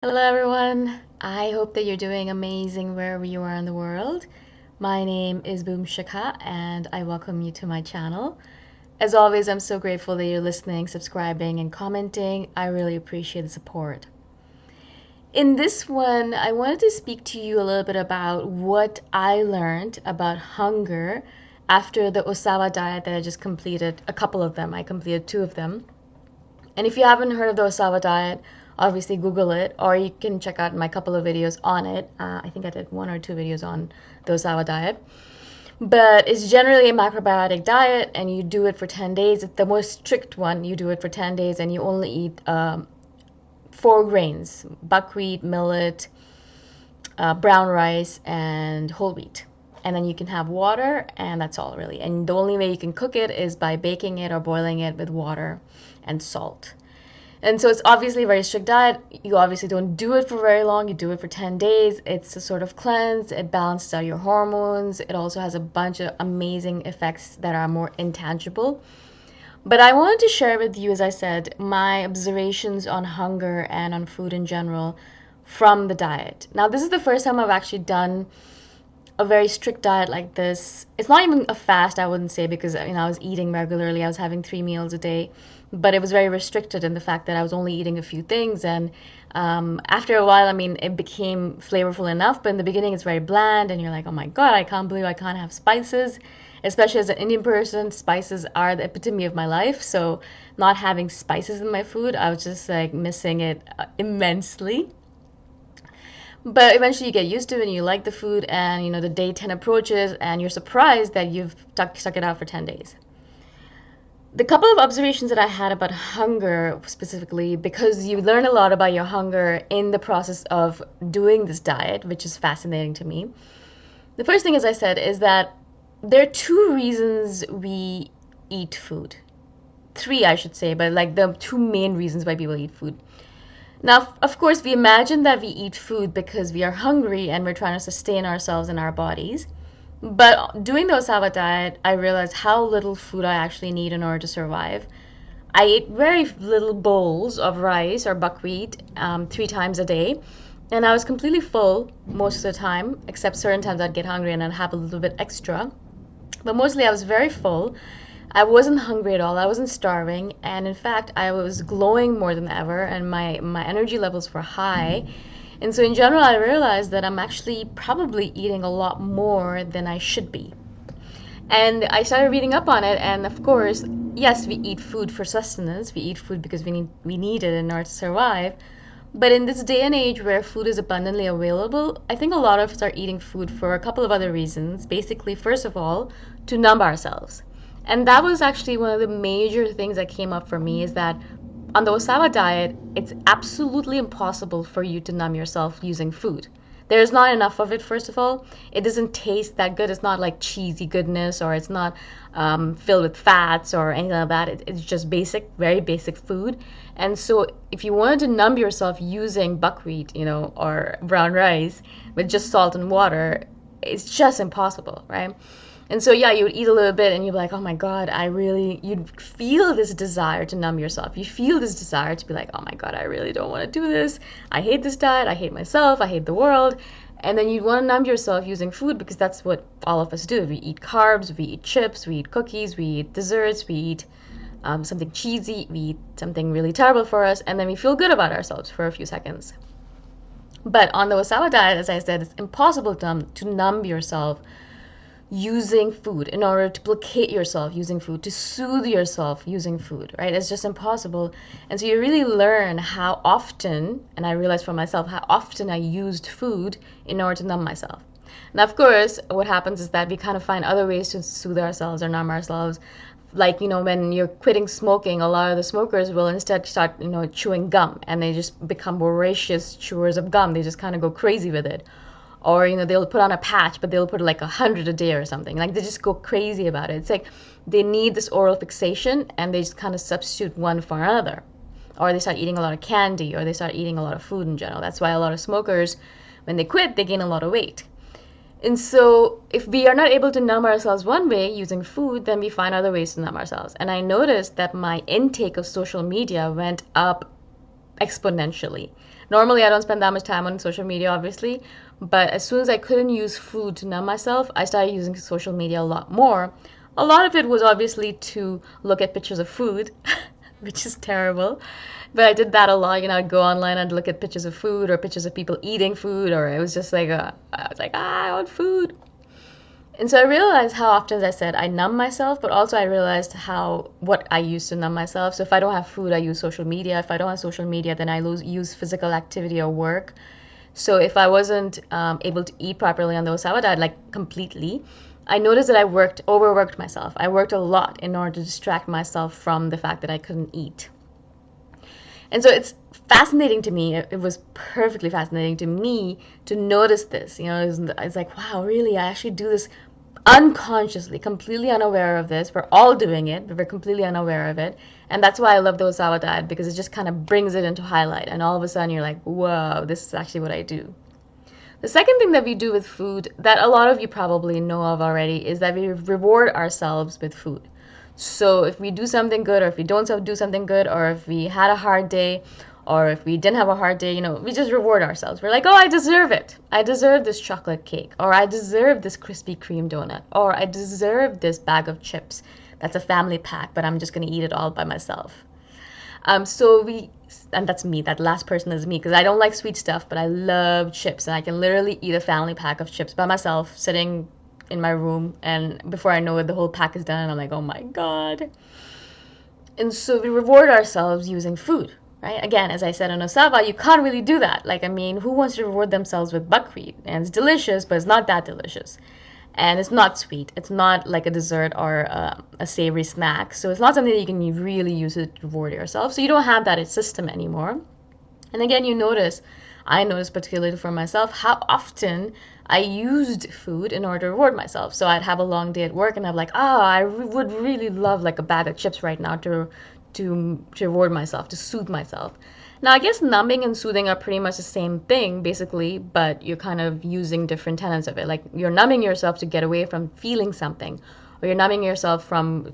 Hello, everyone. I hope that you're doing amazing wherever you are in the world. My name is Boom Shikha, and I welcome you to my channel. As always, I'm so grateful that you're listening, subscribing, and commenting. I really appreciate the support. In this one, I wanted to speak to you a little bit about what I learned about hunger after the Osawa diet that I just completed. A couple of them. I completed 2 of them. And if you haven't heard of the Osawa diet, obviously Google it, or you can check out my couple of videos on it. I think I did 1 or 2 videos on the Osawa diet. But it's generally a macrobiotic diet, and you do it for 10 days. It's the most strict one. You do it for 10 days, and you only eat 4 grains: buckwheat, millet, brown rice, and whole wheat. And then you can have water, and that's all really. And the only way you can cook it is by baking it or boiling it with water and salt. And so it's obviously a very strict diet. You obviously don't do it for very long. You do it for 10 days. It's a sort of cleanse. It balances out your hormones. It also has a bunch of amazing effects that are more intangible. But I wanted to share with you, as I said, my observations on hunger and on food in general from the diet. Now, this is the first time I've actually done a very strict diet like this. It's not even a fast, I wouldn't say, because I was eating regularly. I was having 3 meals a day, but it was very restricted in the fact that I was only eating a few things. And after a while, it became flavorful enough, but in the beginning it's very bland, and you're like, oh my god, I can't believe I can't have spices. Especially as an Indian person, spices are the epitome of my life. So not having spices in my food, I was just like missing it immensely. But eventually you get used to it and you like the food, and the day 10 approaches and you're surprised that you've stuck it out for 10 days. The couple of observations that I had about hunger specifically, because you learn a lot about your hunger in the process of doing this diet, which is fascinating to me. The first thing, as I said, is that there are 2 reasons we eat food. 3, I should say, but like the 2 main reasons why people eat food. Now, of course, we imagine that we eat food because we are hungry and we're trying to sustain ourselves and our bodies. But doing the Osawa diet, I realized how little food I actually need in order to survive. I ate very little bowls of rice or buckwheat 3 times a day, and I was completely full most of the time, except certain times I'd get hungry and I'd have a little bit extra. But mostly I was very full. I wasn't hungry at all. I wasn't starving, and in fact, I was glowing more than ever, and my energy levels were high. And so in general, I realized that I'm actually probably eating a lot more than I should be. And I started reading up on it, and of course, yes, we eat food for sustenance. We eat food because we need it in order to survive. But in this day and age where food is abundantly available, I think a lot of us are eating food for a couple of other reasons. Basically, first of all, to numb ourselves. And that was actually one of the major things that came up for me, is that on the Osawa diet, it's absolutely impossible for you to numb yourself using food. There's not enough of it, first of all. It doesn't taste that good. It's not like cheesy goodness, or it's not filled with fats or anything like that. It's just basic, very basic food. And so if you wanted to numb yourself using buckwheat, or brown rice with just salt and water, it's just impossible, right? And so, yeah, you would eat a little bit and you'd be like, oh my God, you'd feel this desire to numb yourself. You feel this desire to be like, oh my God, I really don't want to do this. I hate this diet. I hate myself. I hate the world. And then you'd want to numb yourself using food, because that's what all of us do. We eat carbs, we eat chips, we eat cookies, we eat desserts, we eat something cheesy, we eat something really terrible for us, and then we feel good about ourselves for a few seconds. But on the Osawa diet, as I said, it's impossible to numb yourself using food, in order to placate yourself using food, to soothe yourself using food, right? It's just impossible. And so you really learn how often, and I realized for myself how often I used food in order to numb myself. Now, of course, what happens is that we kind of find other ways to soothe ourselves or numb ourselves. Like, when you're quitting smoking, a lot of the smokers will instead start, chewing gum, and they just become voracious chewers of gum. They just kind of go crazy with it. Or, they'll put on a patch, but they'll put like 100 a day or something. Like, they just go crazy about it. It's like they need this oral fixation, and they just kind of substitute one for another. Or they start eating a lot of candy, or they start eating a lot of food in general. That's why a lot of smokers, when they quit, they gain a lot of weight. And so if we are not able to numb ourselves one way using food, then we find other ways to numb ourselves. And I noticed that my intake of social media went up exponentially. Normally, I don't spend that much time on social media, obviously, but as soon as I couldn't use food to numb myself, I started using social media a lot more. A lot of it was obviously to look at pictures of food, which is terrible. But I did that a lot. I'd go online and look at pictures of food or pictures of people eating food, or it was just like, I was like, I want food. And so I realized how often, as I said, I numb myself, but also I realized what I use to numb myself. So if I don't have food, I use social media. If I don't have social media, then I use physical activity or work. So if I wasn't able to eat properly on those hours, I'd like completely. I noticed that I overworked myself. I worked a lot in order to distract myself from the fact that I couldn't eat. And so it's fascinating to me. It was perfectly fascinating to me to notice this. It's like, wow, really? I actually do this unconsciously, completely unaware of this. We're all doing it, but we're completely unaware of it. And that's why I love the Osawa diet, because it just kind of brings it into highlight. And all of a sudden you're like, whoa, this is actually what I do. The second thing that we do with food that a lot of you probably know of already is that we reward ourselves with food. So if we do something good, or if we don't do something good, or if we had a hard day, or if we didn't have a hard day, we just reward ourselves. We're like, oh, I deserve it. I deserve this chocolate cake, or I deserve this Krispy Kreme donut, or I deserve this bag of chips. That's a family pack, but I'm just going to eat it all by myself. And that's me. That last person is me, because I don't like sweet stuff, but I love chips, and I can literally eat a family pack of chips by myself, sitting in my room, and before I know it, the whole pack is done, and I'm like, oh my God. And so we reward ourselves using food, right? Again, as I said in Osawa, you can't really do that. Like, I mean, who wants to reward themselves with buckwheat? And it's delicious, but it's not that delicious. And it's not sweet. It's not like a dessert or a savory snack. So it's not something that you can really use to reward yourself. So you don't have that system anymore. And again, I noticed particularly for myself, how often I used food in order to reward myself. So I'd have a long day at work, and I'm like, I would really love like a bag of chips right now to reward myself, to soothe myself. Now, I guess numbing and soothing are pretty much the same thing, basically, but you're kind of using different tenets of it. Like, you're numbing yourself to get away from feeling something, or you're numbing yourself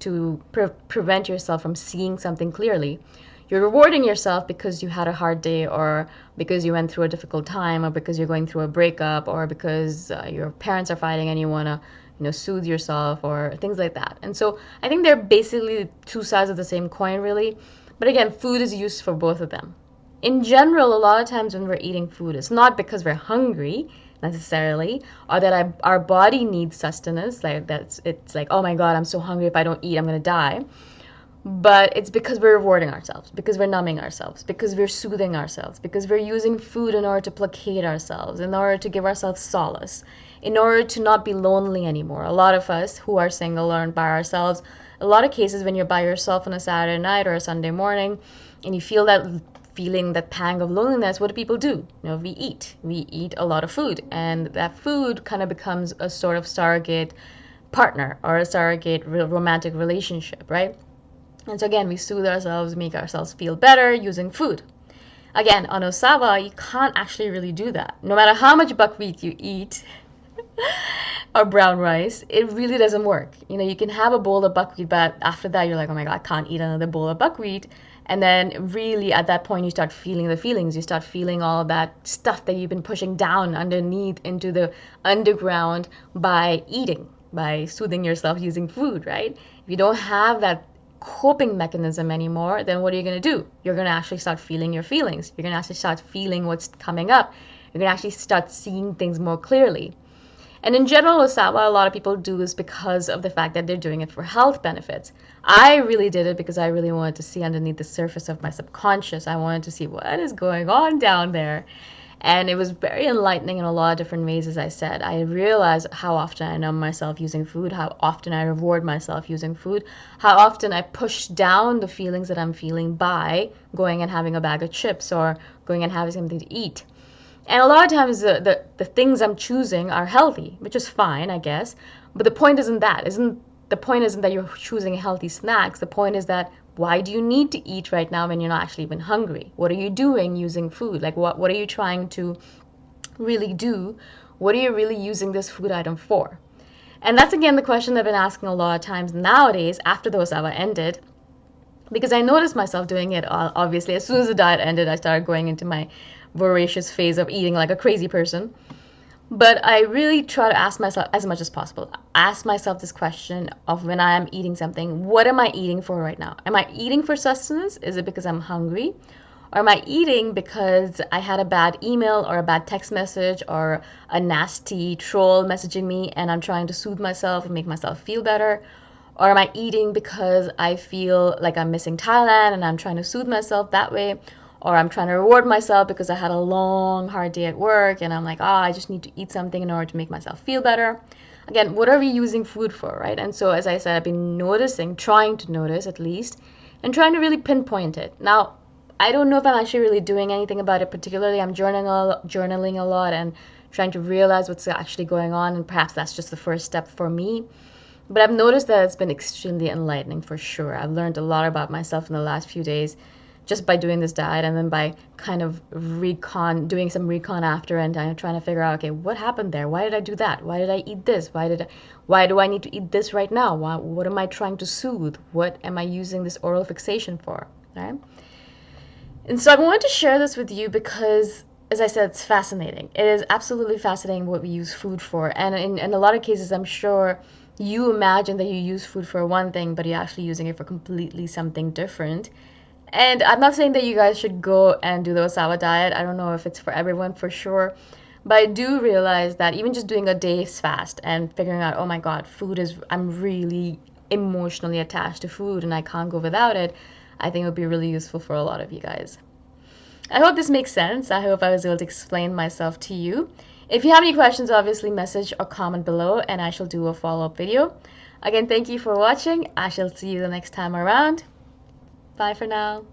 to prevent yourself from seeing something clearly. You're rewarding yourself because you had a hard day, or because you went through a difficult time, or because you're going through a breakup, or because your parents are fighting and you want to soothe yourself, or things like that. And so I think they're basically two sides of the same coin, really. But again, food is used for both of them. In general, a lot of times when we're eating food, it's not because we're hungry necessarily, or that our body needs sustenance. It's like, oh my God, I'm so hungry. If I don't eat, I'm gonna die. But it's because we're rewarding ourselves, because we're numbing ourselves, because we're soothing ourselves, because we're using food in order to placate ourselves, in order to give ourselves solace, in order to not be lonely anymore. A lot of us who are single or by ourselves, a lot of cases when you're by yourself on a Saturday night or a Sunday morning, and you feel that pang of loneliness, what do people do? We eat a lot of food, and that food kind of becomes a sort of surrogate partner or a surrogate romantic relationship, right? And so again, we soothe ourselves, make ourselves feel better using food. Again, on Osawa, you can't actually really do that. No matter how much buckwheat you eat or brown rice, it really doesn't work. You can have a bowl of buckwheat, but after that, you're like, oh my God, I can't eat another bowl of buckwheat. And then really at that point, you start feeling the feelings. You start feeling all that stuff that you've been pushing down underneath into the underground by eating, by soothing yourself using food, right? If you don't have that coping mechanism anymore, then what are you going to do? You're going to actually start feeling your feelings. You're going to actually start feeling what's coming up. You're going to actually start seeing things more clearly. And in general, Osawa, a lot of people do this because of the fact that they're doing it for health benefits. I really did it because I really wanted to see underneath the surface of my subconscious. I wanted to see what is going on down there. And it was very enlightening in a lot of different ways, as I said. I realized how often I numb myself using food, how often I reward myself using food, how often I push down the feelings that I'm feeling by going and having a bag of chips or going and having something to eat. And a lot of times the things I'm choosing are healthy, which is fine, I guess. But the point isn't that. The point isn't that you're choosing healthy snacks. The point is that, why do you need to eat right now when you're not actually even hungry? What are you doing using food? Like, what are you trying to really do? What are you really using this food item for? And that's, again, the question I've been asking a lot of times nowadays after the Osawa ended, because I noticed myself doing it, obviously. As soon as the diet ended, I started going into my voracious phase of eating like a crazy person. But I really try to ask myself as much as possible. Ask myself this question of when I am eating something, what am I eating for right now? Am I eating for sustenance? Is it because I'm hungry? Or am I eating because I had a bad email or a bad text message or a nasty troll messaging me and I'm trying to soothe myself and make myself feel better? Or am I eating because I feel like I'm missing Thailand and I'm trying to soothe myself that way? Or I'm trying to reward myself because I had a long, hard day at work and I'm like, I just need to eat something in order to make myself feel better. Again, what are we using food for, right? And so, as I said, I've been noticing, trying to notice at least, and trying to really pinpoint it. Now, I don't know if I'm actually really doing anything about it particularly. I'm journaling a lot and trying to realize what's actually going on, and perhaps that's just the first step for me. But I've noticed that it's been extremely enlightening for sure. I've learned a lot about myself in the last few days just by doing this diet and then by kind of doing some recon after and trying to figure out, okay, what happened there? Why did I do that? Why did I eat this? Why do I need to eat this right now? What am I trying to soothe? What am I using this oral fixation for? Right? And so I wanted to share this with you because, as I said, it's fascinating. It is absolutely fascinating what we use food for. And in a lot of cases, I'm sure you imagine that you use food for one thing, but you're actually using it for completely something different. And I'm not saying that you guys should go and do the Osawa diet. I don't know if it's for everyone for sure. But I do realize that even just doing a day's fast and figuring out, oh my God, I'm really emotionally attached to food and I can't go without it, I think it would be really useful for a lot of you guys. I hope this makes sense. I hope I was able to explain myself to you. If you have any questions, obviously message or comment below and I shall do a follow-up video. Again, thank you for watching. I shall see you the next time around. Bye for now.